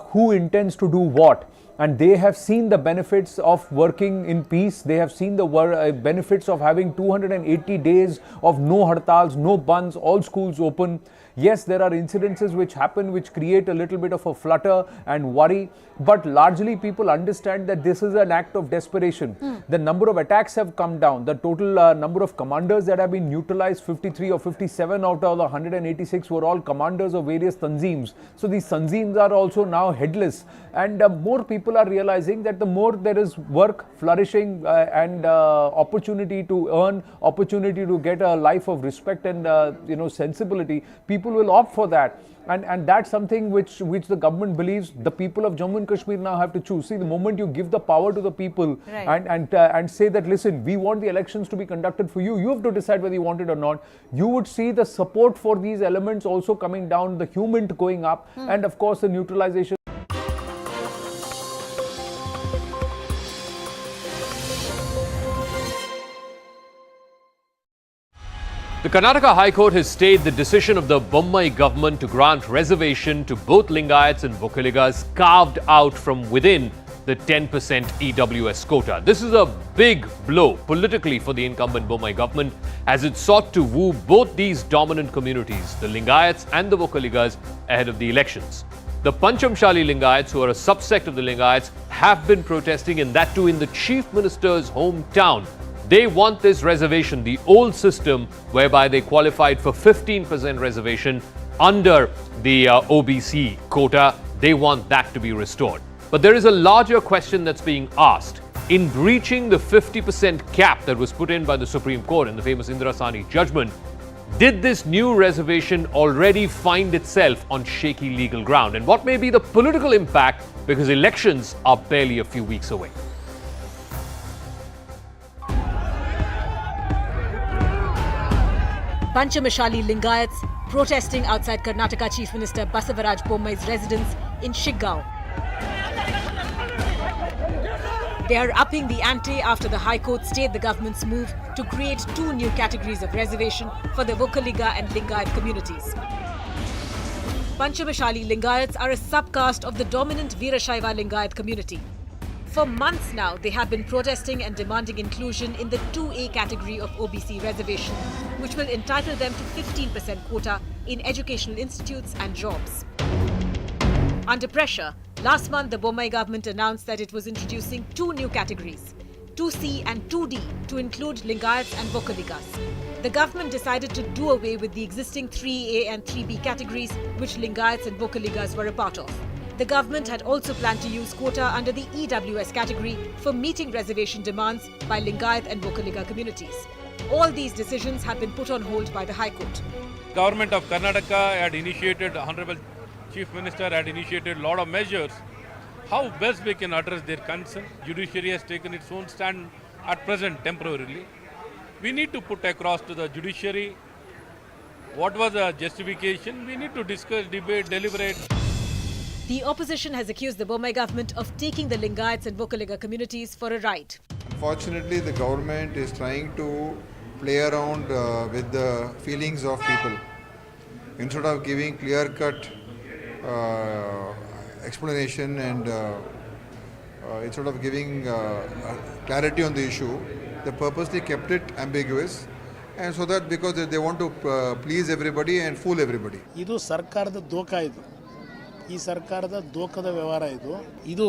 who intends to do what. And they have seen the benefits of working in peace. They have seen the benefits of having 280 days of no hartals, no bunds, all schools open. Yes, there are incidences which happen which create a little bit of a flutter and worry, but largely people understand that this is an act of desperation. The number of attacks have come down. The total number of commanders that have been neutralized, 53 or 57 out of the 186 were all commanders of various tanzeems. So these tanzeems are also now headless, and more people are realizing that the more there is work, flourishing and opportunity to earn, opportunity to get a life of respect and sensibility, people will opt for that. And that's something which the government believes the people of Jammu and Kashmir now have to choose. See, the moment you give the power to the people and say that, listen, we want the elections to be conducted for you, you have to decide whether you want it or not, you would see the support for these elements also coming down, the humant going up, and of course the neutralization. The Karnataka High Court has stayed the decision of the Bommai government to grant reservation to both Lingayats and Vokkaligas carved out from within the 10% EWS quota. This is a big blow politically for the incumbent Bommai government as it sought to woo both these dominant communities, the Lingayats and the Vokkaligas, ahead of the elections. The Panchamshali Lingayats, who are a subsect of the Lingayats, have been protesting, and that too in the Chief Minister's hometown. They want this reservation, the old system whereby they qualified for 15% reservation under the OBC quota. They want that to be restored. But there is a larger question that's being asked. In breaching the 50% cap that was put in by the Supreme Court in the famous Indira Sahni judgment, did this new reservation already find itself on shaky legal ground? And what may be the political impact, because elections are barely a few weeks away? Panchamishali Lingayats protesting outside Karnataka Chief Minister Basavaraj Bommai's residence in Shigaon. They are upping the ante after the High Court stayed the government's move to create two new categories of reservation for the Vokkaliga and Lingayat communities. Panchamishali Lingayats are a subcaste of the dominant Veerashaiva Lingayat community. For months now, they have been protesting and demanding inclusion in the 2A category of OBC reservation, which will entitle them to 15% quota in educational institutes and jobs. Under pressure, last month the Bommai government announced that it was introducing two new categories, 2C and 2D, to include Lingayats and Vokkaligas. The government decided to do away with the existing 3A and 3B categories, which Lingayats and Vokkaligas were a part of. The government had also planned to use quota under the EWS category for meeting reservation demands by Lingayat and Vokkaliga communities. All these decisions have been put on hold by the High Court. Government of Karnataka had initiated, Honorable Chief Minister had initiated a lot of measures. How best we can address their concern? Judiciary has taken its own stand at present temporarily. We need to put across to the judiciary what was the justification. We need to discuss, debate, deliberate. The opposition has accused the Bommai government of taking the Lingayats and Vokkaliga communities for a ride. Unfortunately, the government is trying to play around with the feelings of people. Instead of giving clear-cut explanation and instead of giving clarity on the issue, they purposely kept it ambiguous, and so that because they want to please everybody and fool everybody. ಇದು ಸರ್ಕಾರದ ದೋಖ ಇದು. ಈ ಸರ್ಕಾರದ ದೋಖದ ವ್ಯವಹಾರ ಇದು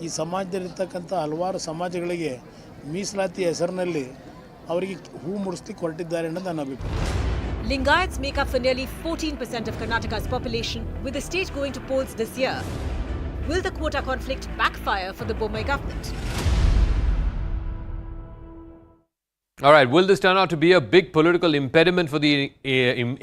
ಈ ಸಮಾಜದಲ್ಲಿರ್ತಕ್ಕಂಥ ಹಲವಾರು ಸಮಾಜಗಳಿಗೆ ಮೀಸಲಾತಿ ಹೆಸರಿನಲ್ಲಿ ಅವರಿಗೆ ಹೂ ಮುಡಿಸ್ಲಿಕ್ಕೆ ಹೊರಟಿದ್ದಾರೆ ಅನ್ನೋದು ನನ್ನ ಅಭಿಪ್ರಾಯ. Lingayats make up for nearly 14% of Karnataka's population, with the state going to polls this year. Will the quota conflict backfire for the Bommai government? All right, will this turn out to be a big political impediment for the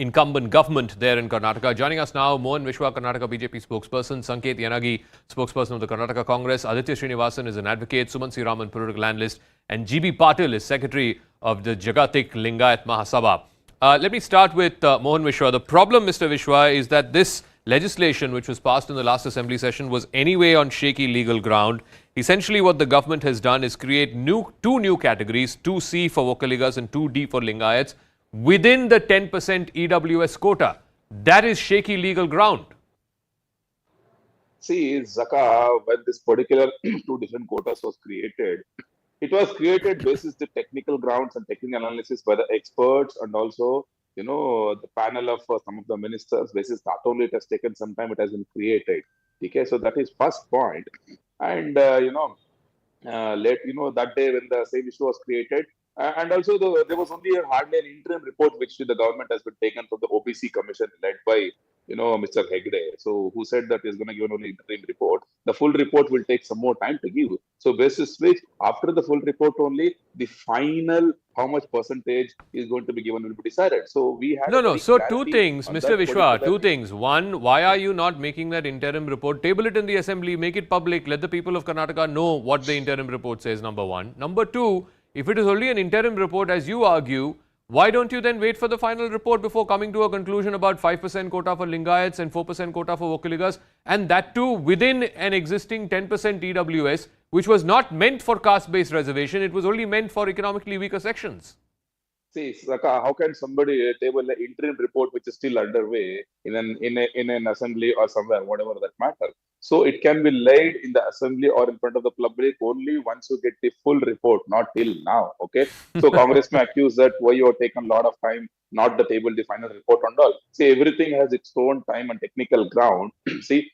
incumbent government there in Karnataka? Joining us now, Mohan Vishwa, Karnataka BJP spokesperson, Sanket Yanagi, spokesperson of the Karnataka Congress, Aditya Srinivasan is an advocate, Suman Siraman, political analyst, and GB Patil is secretary of the Jagatik Lingayat Mahasabha. Let me start with Mohan Vishwa. The problem, Mr. Vishwa, is that this legislation, which was passed in the last assembly session, was anyway on shaky legal ground. Essentially, what the government has done is create two new categories, 2C for Vokkaligas and 2D for Lingayats, within the 10% EWS quota. That is shaky legal ground. See, Zaka, when this particular two different quotas was created, it was created basis the technical grounds and technical analysis by the experts, and also, the panel of some of the ministers. Basis not only it has taken some time, it has been created. Okay, so that is first point. And that day when the same issue was created, and also there was only hardly an interim report which the government has been taken from the OBC commission led by Mr. Hegde, so who said that is going to give only interim report. The full report will take some more time to give. So basis which, after the full report only, the final how much percentage is going to be given will be decided. So we have So two things, Mr. Vishwa, two things. One, why are you not making that interim report? Table it in the assembly, make it public, let the people of Karnataka know what the interim report says, number one. Number two, if it is only an interim report, as you argue, why don't you then wait for the final report before coming to a conclusion about 5% quota for Lingayats and 4% quota for Vokkaligas, and that too within an existing 10% EWS, which was not meant for caste-based reservation, it was only meant for economically weaker sections. See, Saka, how can somebody table an interim report which is still underway in an assembly or somewhere, whatever that matter? So it can be laid in the assembly or in front of the public only once you get the full report, not till now. Okay. So Congress may accuse that why you have taken a lot of time not to table the final report and all. See, everything has its own time and technical ground. See,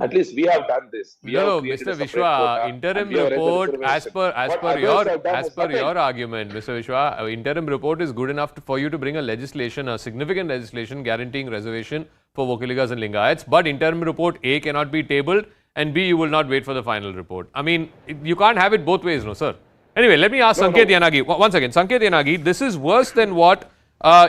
at least we have done this. Mr. Vishwa, interim report, as per your argument, Mr. Vishwa, interim report is good enough for you to bring a legislation, a significant legislation guaranteeing reservation for Vokkaligas and Lingayats. But interim report A cannot be tabled, and B, you will not wait for the final report. I mean, you can't have it both ways, no, sir. Anyway, let me ask Sanket Yanagi. Once again, Sanket Yanagi, this is worse than what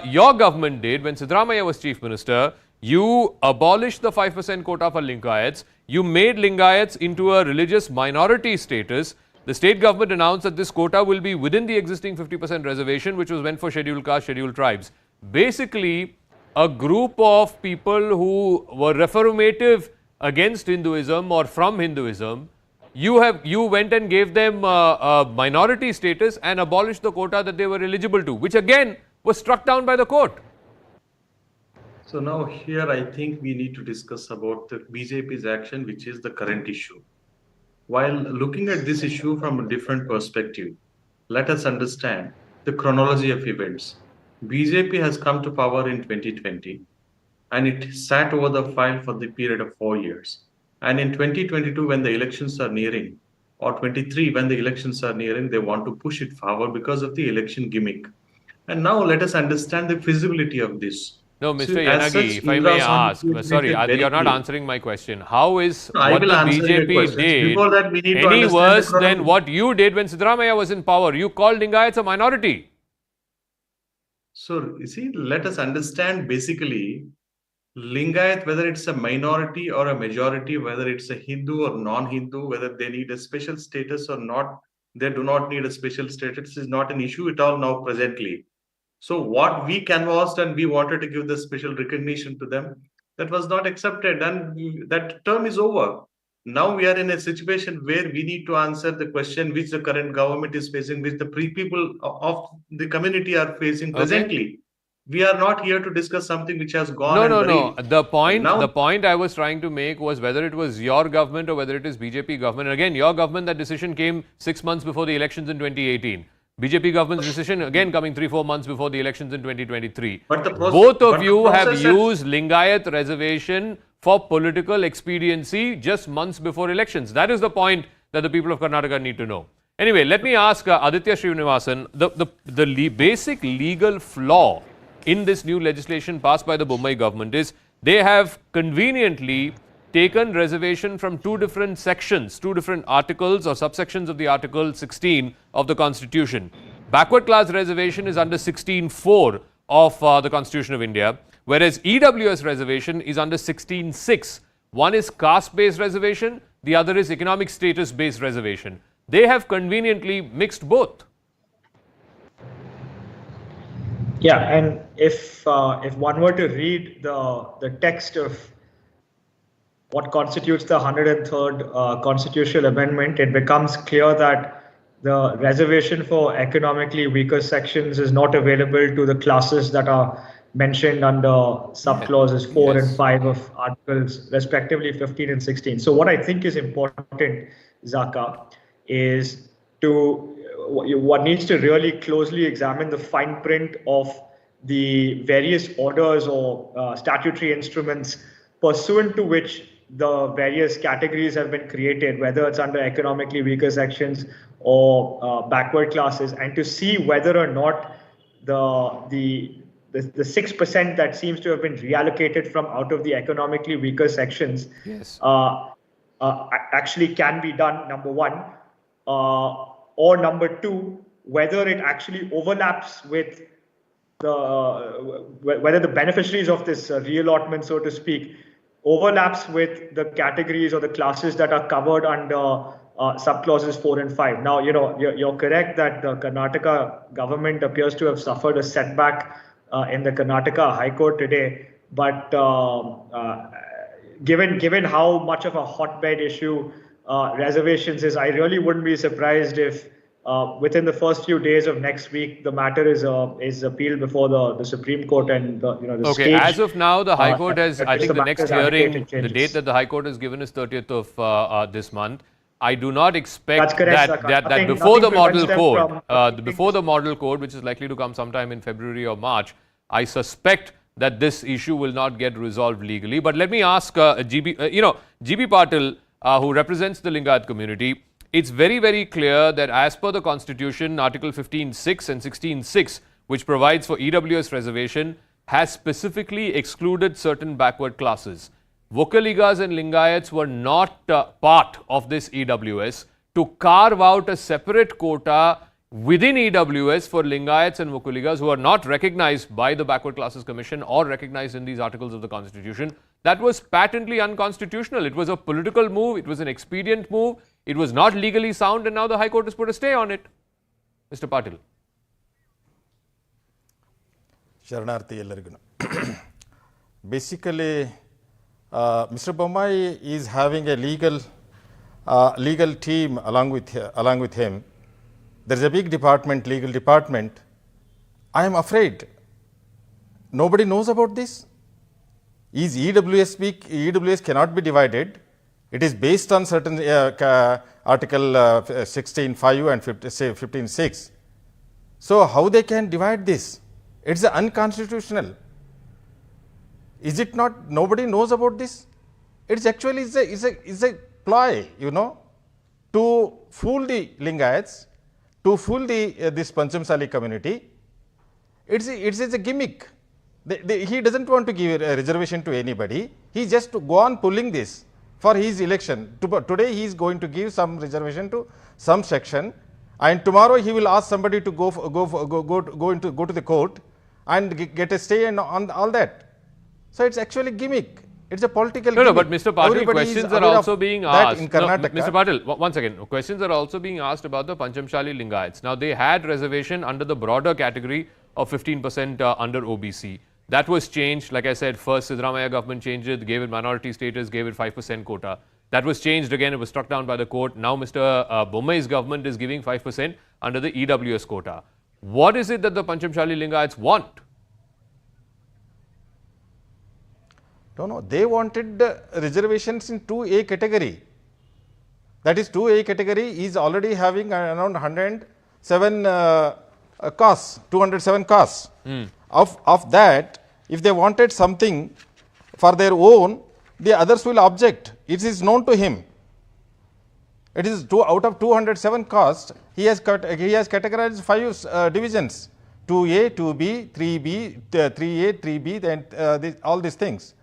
your government did when Siddaramaiah was Chief Minister. You abolished the 5% quota for Lingayats. You made Lingayats into a religious minority status. The state government announced that this quota will be within the existing 50% reservation, which was meant for scheduled caste, scheduled tribes. Basically, a group of people who were reformative against Hinduism or from Hinduism, you went and gave them a minority status and abolished the quota that they were eligible to, which again was struck down by the court. So now here I think we need to discuss about the BJP's action, which is the current issue. While looking at this issue from a different perspective, let us understand the chronology of events. BJP has come to power in 2020 and it sat over the file for the period of 4 years. And in 2022, when the elections are nearing, or 23, when the elections are nearing, they want to push it forward because of the election gimmick. And now let us understand the feasibility of this. No, Mr. Yanagi, if I may ask, sorry, you're not answering my question. How is what the BJP did any worse than what you did when Siddaramaiah was in power? You called Lingayats a minority. So, you see, let us understand basically Lingayat, whether it's a minority or a majority, whether it's a Hindu or non-Hindu, whether they need a special status or not, they do not need a special status is not an issue at all now presently. So what we canvassed and we wanted to give the special recognition to them, that was not accepted and that term is over. Now we are in a situation where we need to answer the question which the current government is facing, which the people of the community are facing presently. We are not here to discuss something which has gone. No. The point I was trying to make was whether it was your government or whether it is BJP government. And again, your government, that decision came 6 months before the elections in 2018. BJP government's decision again coming 3-4 months before the elections in 2023. Both of you have used Lingayat reservation for political expediency just months before elections. That is the point that the people of Karnataka need to know. Anyway, let me ask Aditya Srinivasan, the basic legal flaw in this new legislation passed by the Bommai government is they have conveniently taken reservation from two different sections, two different articles or subsections of the Article 16 of the Constitution. Backward class reservation is under 16.4 of the Constitution of India, whereas EWS reservation is under 16.6. One is caste-based reservation, the other is economic status-based reservation. They have conveniently mixed both. Yeah, and if one were to read the text of what constitutes the 103rd constitutional amendment, it becomes clear that the reservation for economically weaker sections is not available to the classes that are mentioned under subclauses 4 and 5 of articles, respectively 15 and 16. So what I think is important, Zaka, is one needs to really closely examine the fine print of the various orders or statutory instruments pursuant to which the various categories have been created, whether it's under economically weaker sections or backward classes, and to see whether or not the 6% that seems to have been reallocated from out of the economically weaker sections actually can be done, number one, or number two, whether it actually overlaps with whether the beneficiaries of this reallotment, so to speak, overlaps with the categories or the classes that are covered under subclauses 4 and 5. Now, you're correct that the Karnataka government appears to have suffered a setback in the Karnataka High Court today, but given how much of a hotbed issue reservations is, I really wouldn't be surprised if within the first few days of next week, the matter is appealed before the Supreme Court and the Okay, stage, as of now, the High Court has, I think the next hearing, the changes. date that the High Court has given is 30th of this month. I do not expect That's correct, that before the model code, before the model code, which is likely to come sometime in February or March, I suspect that this issue will not get resolved legally. But let me ask GB Patil, who represents the Lingayat community. It's very, very clear that as per the Constitution, Article 15.6 and 16.6, which provides for EWS reservation, has specifically excluded certain backward classes. Vokkaligas and Lingayats were not part of this EWS. To carve out a separate quota within EWS for Lingayats and Vokkaligas who are not recognized by the Backward Classes Commission or recognized in these articles of the Constitution, that was patently unconstitutional. It was a political move. It was an expedient move. It was not legally sound, and now the High Court has put a stay on it. Mr. Patil. ಶರಣಾರ್ಥಿ ಎಲ್ಲರಿಗೂ. Basically, Mr. Bommai is having a legal team along with him. There is a big department, legal department. I am afraid nobody knows about this. Is EWS cannot be divided. It is based on certain Article 16.5 and 15.6. So how they can divide this? It's unconstitutional. Is it not? Nobody knows about this. It's actually is a ploy, to fool the Lingayats, to fool this Panchamsali community. It's a gimmick. He doesn't want to give a reservation to anybody. He just go on pulling this for his election. Today he is going to give some reservation to some section, and tomorrow he will ask somebody to go to the court and get a stay and on all that. So it's actually gimmick. It's a political gimmick. No, but Mr. Patil, questions are also being asked. In Karnataka. Mr. Patil, once again, questions are also being asked about the Panchamshali Lingayats. Now, they had reservation under the broader category of 15% under OBC. That was changed. Like I said, first Siddaramaiah government changed it, gave it minority status, gave it 5% quota. That was changed again. It was struck down by the court. Now, Mr. Bommai's government is giving 5% under the EWS quota. What is it that the Panchamshali Lingayats want? No, they wanted reservations in 2A category. That is 2A category is already having around 107 costs, 207 costs. Of that, if they wanted something for their own, the others will object. It is known to him. It is out of 207 costs, he has categorized 5 divisions: 2A, 2B, 3B, 3A, 3B, and all these things.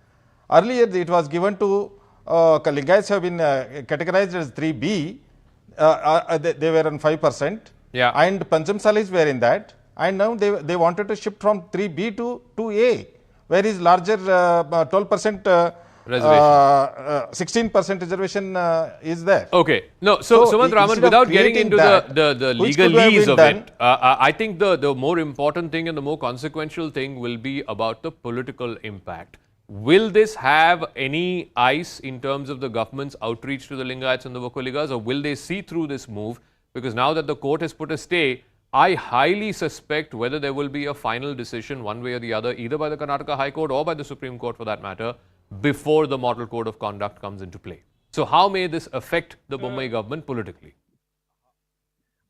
Earlier, it was given to Lingayats have been categorized as 3B. They were on 5%. Yeah. And Panchamsalis were in that. And now they wanted to shift from 3B to 2A, where is larger 12% reservation. 16% reservation is there. Okay. No, so Sumant Raman, without getting into the legalese of it, I think the more important thing and the more consequential thing will be about the political impact. Will this have any ice in terms of the government's outreach to the Lingayats and the Vokkaligas, or will they see through this move? Because now that the court has put a stay, I highly suspect whether there will be a final decision one way or the other, either by the Karnataka High Court or by the Supreme Court for that matter, before the Model Code of Conduct comes into play. So how may this affect the Bommai government politically?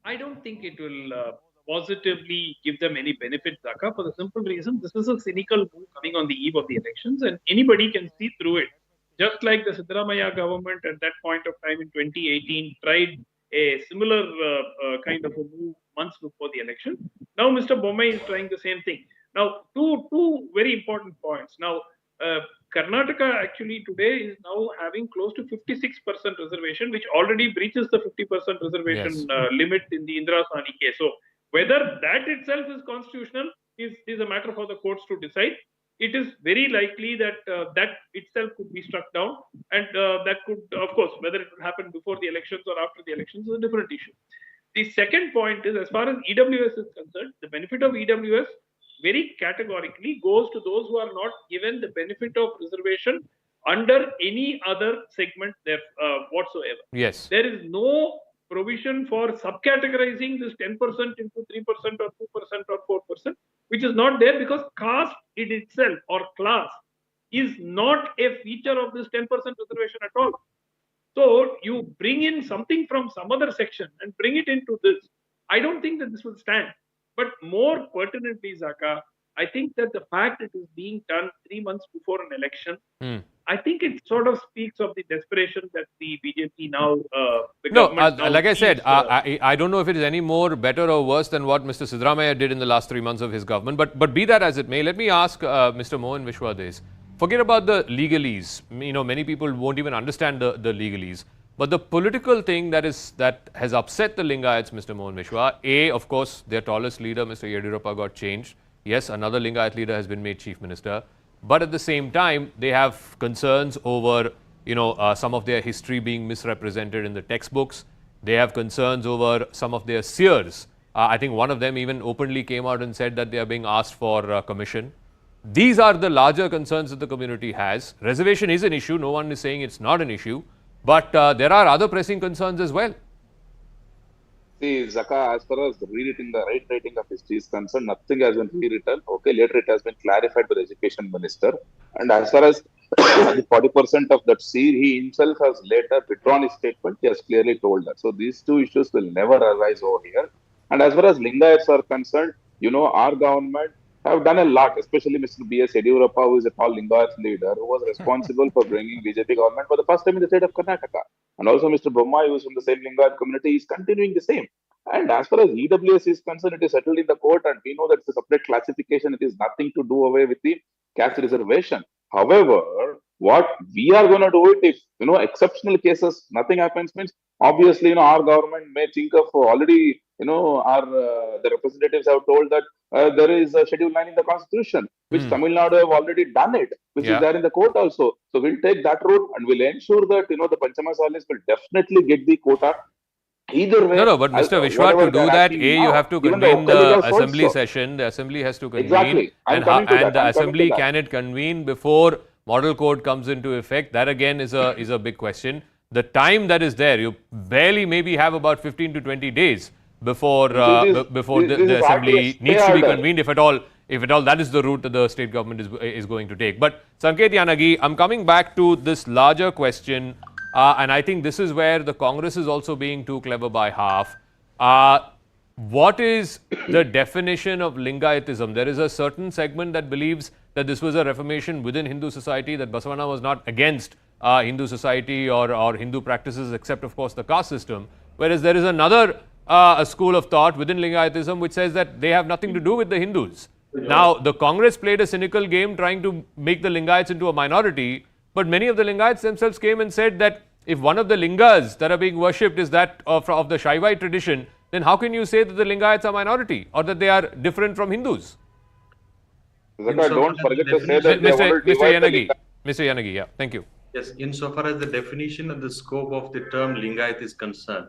I don't think it will positively give them any benefit, Zaka, for the simple reason this is a cynical move coming on the eve of the elections and anybody can see through it. Just like the Siddaramaiah government at that point of time in 2018 tried a similar kind of a move months before the election. Now Mr. Bommai is trying the same thing. Now, two very important points. Now, Karnataka actually today is now having close to 56% reservation, which already breaches the 50% reservation limit in the Indira Sani case. So, whether that itself is constitutional is a matter for the courts to decide. It is very likely that that itself could be struck down, and that could, of course, whether it will happen before the elections or after the elections is a different issue. The second point is, as far as EWS is concerned, the benefit of EWS very categorically goes to those who are not given the benefit of reservation under any other segment there whatsoever. Yes. There is no provision for subcategorizing this 10% into 3% or 2% or 4%, which is not there because caste in itself or class is not a feature of this 10% reservation at all. So you bring in something from some other section and bring it into this. I don't think that this will stand. But more pertinently, Zaka, I think that the fact it is being done 3 months before an election, I think it sort of speaks of the desperation that the BJP now, like I said, I don't know if it is any more better or worse than what Mr. Siddaramaiah did in the last 3 months of his government. But be that as it may, let me ask Mr. Mohan Vishwa this. Forget about the legalese. You know, many people won't even understand the legalese. But the political thing that has upset the Lingayats, Mr. Mohan Vishwa, of course, their tallest leader, Mr. Yediyurappa, got changed. Yes, another Lingayat leader has been made Chief Minister. But at the same time, they have concerns over, some of their history being misrepresented in the textbooks. They have concerns over some of their seers. I think one of them even openly came out and said that they are being asked for commission. These are the larger concerns that the community has. Reservation is an issue. No one is saying it's not an issue. But there are other pressing concerns as well. See, Zaka, as far as rereading the right writing of history is concerned, nothing has been rewritten. Okay, later it has been clarified by the Education Minister. And as far as the 40% of that seer, he himself has later withdrawn his statement. He has clearly told that. So these two issues will never arise over here. And as far as Lingayats are concerned, our government have done a lot, especially Mr. B.S. Yediyurappa, who is a tall Lingayat leader, who was responsible for bringing BJP government for the first time in the state of Karnataka. And also Mr. Bommai, who is from the same Lingayat community, is continuing the same. And as far as EWS is concerned, it is settled in the court, and we know that it's a separate classification. It is nothing to do away with the caste reservation. However, what we are going to do it if, exceptional cases, nothing happens means, obviously, our government may think of already, the representatives have told that there is a Schedule 9 in the Constitution, which Tamil Nadu have already done it, which is there in the court also. So we'll take that route and we'll ensure that, the Panchamasalis will definitely get the quota. Either way. No, but Mr. Vishwa, to do that, you have to convene the assembly session. The assembly has to convene. Exactly. And the assembly, can it convene before model code comes into effect? That again is a big question. The time that is there, you barely maybe have about 15 to 20 days before the assembly needs to be convened, if at all that is the route that the state government is going to take. But Sanket Yanagi, I'm coming back to this larger question, and I think this is where the Congress is also being too clever by half. What is the definition of Lingayatism? There is a certain segment that believes that this was a reformation within Hindu society, that Basavanna was not against Hindu society or Hindu practices, except of course the caste system. Whereas there is another a school of thought within Lingayatism which says that they have nothing to do with the Hindus. Now, the Congress played a cynical game trying to make the Lingayats into a minority, but many of the Lingayats themselves came and said that if one of the lingas that are being worshipped is that of the Shaivite tradition, then how can you say that the Lingayats are minority or that they are different from Hindus? Zaka, don't forget to say that Mr. Yanagi. Mr. Yanagi, yeah, thank you. Yes, insofar as the definition and the scope of the term Lingayat is concerned,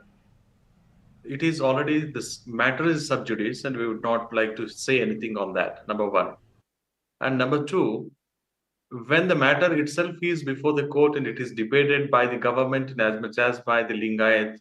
it is already, this matter is sub judice, and we would not like to say anything on that, number one. And number two, when the matter itself is before the court and it is debated by the government and as much as by the Lingayat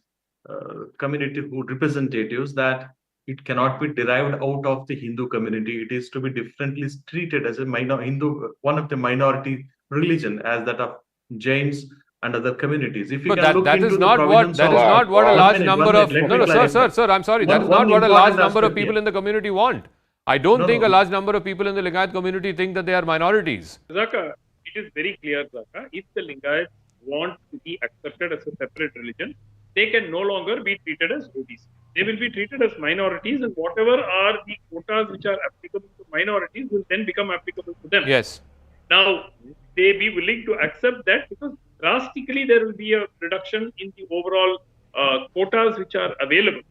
community who representatives, that it cannot be derived out of the Hindu community. It is to be differently treated as a Hindu, one of the minority religion, as that of Jains and other communities. If you But can look that into is the not what provisions that of- is not what a One large minute, number one of minute, let me sir, I'm sorry, that is One not what a large important number of aspect people here. in the community want. I don't think no. a large number of people in the Lingayat community think that they are minorities. Zaka, it is very clear, Zaka, if the Lingayats want to be accepted as a separate religion, they can no longer be treated as OBC. They will be treated as minorities, and whatever are the quotas which are applicable to minorities will then become applicable to them. Yes. Now, they be willing to accept that, because drastically there will be a reduction in the overall quotas which are available.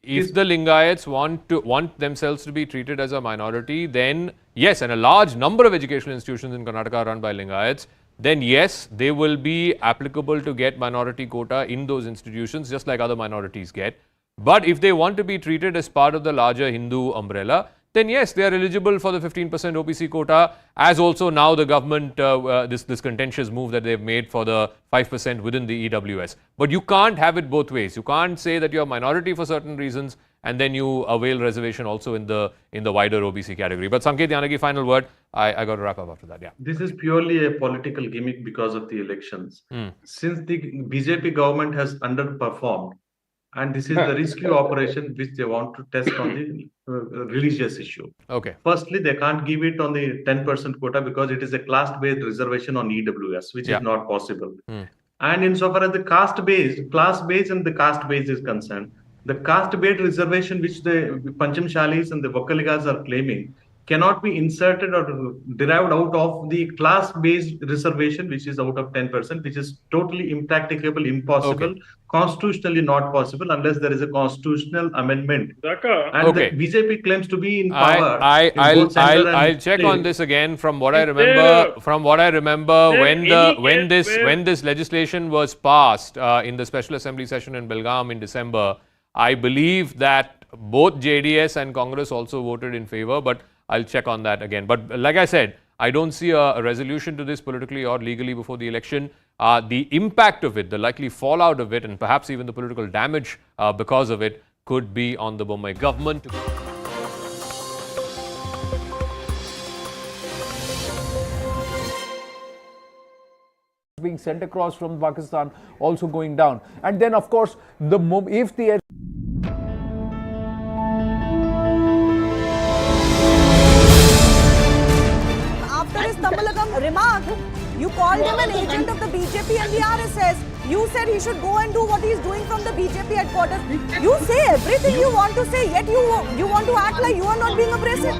If the Lingayats want themselves to be treated as a minority, then yes, and a large number of educational institutions in Karnataka are run by Lingayats, then yes, they will be applicable to get minority quota in those institutions, just like other minorities get. But if they want to be treated as part of the larger Hindu umbrella, then yes, they are eligible for the 15% OBC quota, as also now the government, this contentious move that they've made for the 5% within the EWS. But you can't have it both ways. You can't say that you're a minority for certain reasons and then you avail reservation also in the wider OBC category. But Sanket Yanagi, final word. I got to wrap up after that. Yeah. This is purely a political gimmick because of the elections. Since the BJP government has underperformed, and this is the rescue operation which they want to test on the religious issue. Okay. Firstly, they can't give it on the 10% quota because it is a class-based reservation on EWS, which is not possible. And insofar as the caste-based, class-based and the caste-based is concerned, the caste-based reservation which the Pancham Shalis and the Vokkaligas are claiming cannot be inserted or derived out of the class-based reservation, which is out of 10%, which is totally impracticable, impossible, constitutionally not possible unless there is a constitutional amendment. And the BJP claims to be in power. I'll check on this again. From what I remember, when this legislation was passed in the Special Assembly session in Belgaum in December, I believe that both JDS and Congress also voted in favor, but I'll check on that again. But like I said, I don't see a resolution to this politically or legally before the election. The impact of it, the likely fallout of it, and perhaps even the political damage because of it could be on the Bommai government. Being sent across from Pakistan also going down. And then, of course, if the remark, you called him an agent of the BJP and the RSS. You said he should go and do what he's doing from the BJP headquarters. You say everything you want to say, yet you want to act like you are not being abrasive.